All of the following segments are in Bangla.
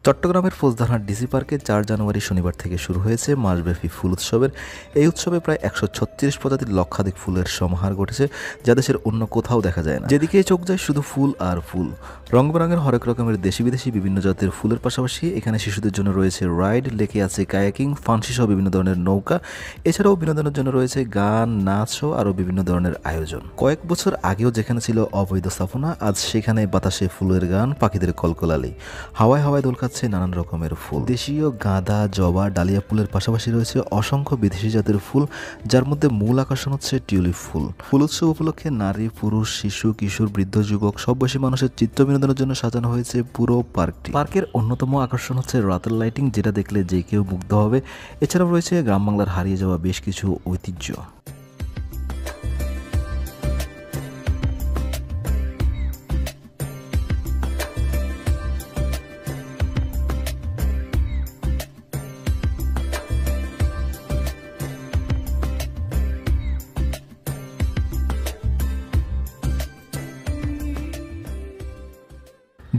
চট্টগ্রামের ফৌজদারহাট ডিসি পার্কে 4 জানুয়ারি শনিবার থেকে শুরু হয়েছে মাসব্যাপী ফুল উৎসবের। এই উৎসবে প্রায় 136 প্রজাতির লক্ষাধিক ফুলের সমাহার ঘটেছে, যা দেশের অন্য কোথাও দেখা যায় না। যেদিকেই চোখ যায় শুধু ফুল আর ফুল। রং বেরঙের হরেক রকমের দেশি বিদেশি বিভিন্ন জাতের ফুলের পাশাপাশি এখানে শিশুদের জন্য রয়েছে রাইড, লেকে আছে কায়াকিং, ফান্সি সহ বিভিন্ন ধরনের নৌকা। এছাড়াও বিনোদনের জন্য রয়েছে গান, নাচ ও আরও বিভিন্ন ধরনের আয়োজন। কয়েক বছর আগেও যেখানে ছিল অবৈধ স্থাপনা, আজ সেখানে বাতাসে ফুলের গান, পাখিদের কলকলালি, হাওয়ায় হাওয়ায় দোল খাচ্ছে নানান রকমের ফুল। দেশীয় গাঁদা, জবা, ডালিয়া ফুলের পাশাপাশি রয়েছে অসংখ্য বিদেশি জাতের ফুল, যার মধ্যে মূল আকর্ষণ হচ্ছে টিউলিপ ফুল। ফুল উৎসব উপলক্ষে নারী, পুরুষ, শিশু, কিশোর, বৃদ্ধ, যুবক সব বয়সী মানুষের চিত্ত বিনোদনের জন্য সাজানো হয়েছে পুরো পার্কটি। পার্কের অন্যতম আকর্ষণ হচ্ছে রাতের লাইটিং, যেটা দেখলে যে কেউ মুগ্ধ হবে। এছাড়াও রয়েছে গ্রাম বাংলার হারিয়ে যাওয়া বেশ কিছু ঐতিহ্য।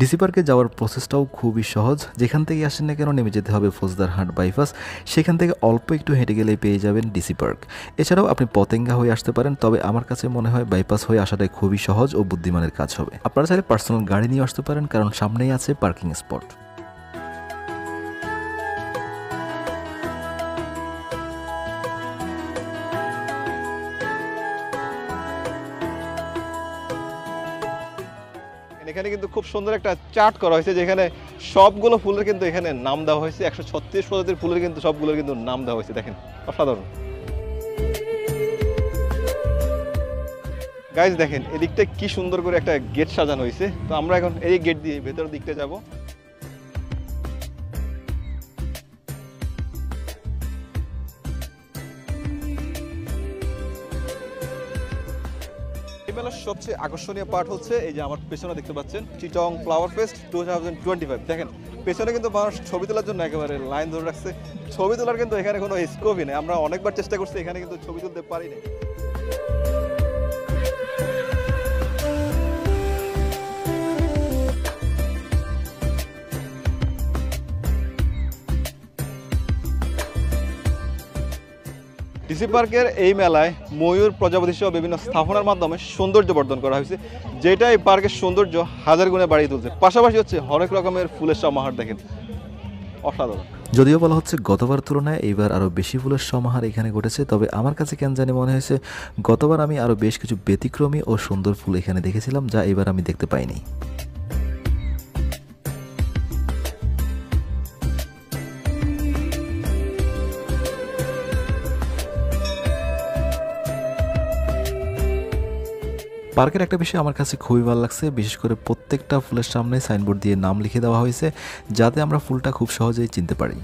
ডিসি পার্কে যাওয়ার প্রসেসটাও খুবই সহজ। যেখান থেকে আসেন না কেন নেমে যেতে হবে ফৌজদারহাট বাইপাস। সেখান থেকে অল্প একটু হেঁটে গেলেই পেয়ে যাবেন ডিসি পার্ক। এছাড়াও আপনি পতেঙ্গা হয়ে আসতে পারেন, তবে আমার কাছে মনে হয় বাইপাস হয়ে আসাটাই খুবই সহজ ও বুদ্ধিমানের কাজ হবে। আপনারা চাইলে পার্সোনাল গাড়ি নিয়ে আসতে পারেন, কারণ সামনেই আছে পার্কিং স্পট। এখানে কিন্তু খুব সুন্দর একটা চার্ট করা হয়েছে, যেখানে সবগুলো ফুলের কিন্তু এখানে নাম দেওয়া হয়েছে। 136 প্রজাতির ফুলের কিন্তু সবগুলোর কিন্তু নাম দেওয়া হয়েছে। দেখেন, অসাধারণ। গাইজ দেখেন, এদিকটা কি সুন্দর করে একটা গেট সাজানো হয়েছে। তো আমরা এখন এই গেট দিয়ে ভেতরের দিকটা যাব। সবচেয়ে আকর্ষণীয় পার্ট হচ্ছে এই যে আমার পেছনে দেখতে পাচ্ছেন চিটং ফ্লাওয়ার ফেস্ট 2025। দেখেন পেছনে কিন্তু মানুষ ছবি তোলার জন্য একেবারে লাইন ধরে রাখছে। ছবি তোলার কিন্তু এখানে কোনো স্কোপই নেই। আমরা অনেকবার চেষ্টা করছি, এখানে কিন্তু ছবি তুলতে পারি না। ডিসি পার্কের এই মেলায় ময়ূর, প্রজাপতি সহ বিভিন্ন স্থাপনার মাধ্যমে সৌন্দর্য বর্ধন করা হয়েছে, যেটা এই পার্কের সৌন্দর্য হাজার গুণে বাড়িয়ে তুলছে। পাশাপাশি হচ্ছে হরেক রকমের ফুলের সমাহার। দেখেন, অসাধারণ। যদিও বলা হচ্ছে গতবার তুলনায় এইবার আরও বেশি ফুলের সমাহার এখানে ঘটেছে, তবে আমার কাছে কেন জানি মনে হয়েছে গতবার আমি আরও বেশ কিছু ব্যতিক্রমী ও সুন্দর ফুল এখানে দেখেছিলাম, যা এবার আমি দেখতে পাইনি। পার্কের একটা বিষয় আমার কাছে খুবই ভালো লাগছে, বিশেষ করে প্রত্যেকটা ফুলের সামনে সাইনবোর্ড দিয়ে নাম লিখে দেওয়া হয়েছে, যাতে আমরা ফুলটা খুব সহজেই চিনতে পারি।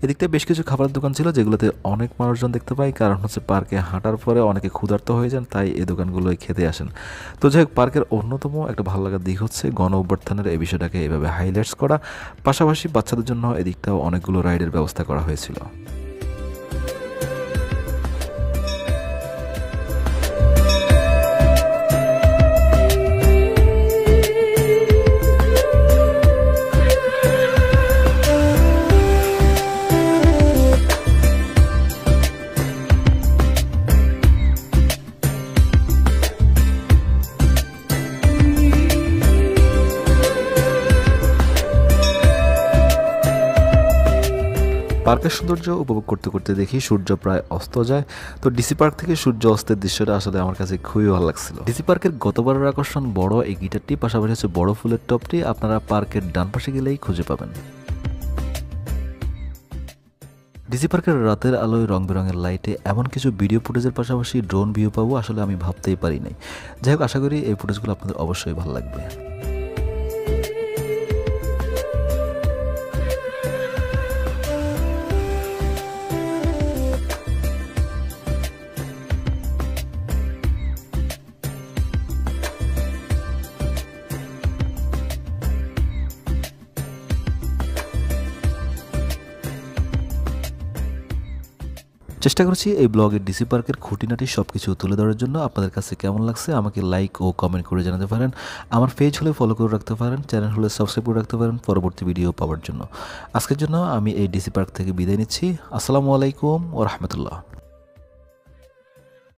এদিকটা বেশ কিছু খাবারের দোকান ছিল, যেগুলোতে অনেক মানুষজন দেখতে পাই। কারণ হচ্ছে পার্কে হাঁটার পরে অনেকে ক্ষুধার্ত হয়ে যান, তাই এই দোকানগুলোই খেতে আসেন। তো যাই হোক, পার্কের অন্যতম একটা ভালো লাগার দিক হচ্ছে গণ অভ্যর্থনের এই বিষয়টাকে এভাবে হাইলাইটস করা। পাশাপাশি বাচ্চাদের জন্য এদিকটাও অনেকগুলো রাইডের ব্যবস্থা করা হয়েছিল। পার্কের সৌন্দর্য উপভোগ করতে করতে দেখি সূর্য প্রায় অস্ত যায়। তো ডিসি পার্ক থেকে সূর্য অস্তের দৃশ্যটা আসলে আমার কাছে খুবই ভালো লাগছিল। ডিসি পার্কের গতবারের আকর্ষণ বড় এই গিটারটি, পাশাপাশি হচ্ছে বড় ফুলের টপটি। আপনারা পার্কের ডান পাশে গেলেই খুঁজে পাবেন। ডিসি পার্কের রাতের আলোয় রং বেরঙের লাইটে এমন কিছু ভিডিও ফুটেজের পাশাপাশি ড্রোন ভিউ পাবো, আসলে আমি ভাবতেই পারি নাই। যাই হোক, আশা করি এই ফুটেজগুলো আপনাদের অবশ্যই ভালো লাগবে। চেষ্টা করছি এই ব্লগের ডিসি পার্কের খুঁটিনাটি সব কিছু তুলে ধরার জন্য। আপনাদের কাছে কেমন লাগছে আমাকে লাইক ও কমেন্ট করে জানাতে পারেন। আমার পেজ হলে ফলো করে রাখতে পারেন, চ্যানেল হলে সাবস্ক্রাইব করে রাখতে পারেন পরবর্তী ভিডিও পাওয়ার জন্য। আজকের জন্য আমি এই ডিসি পার্ক থেকে বিদায় নিচ্ছি। আসসালামু আলাইকুম ওয়া রাহমাতুল্লাহ।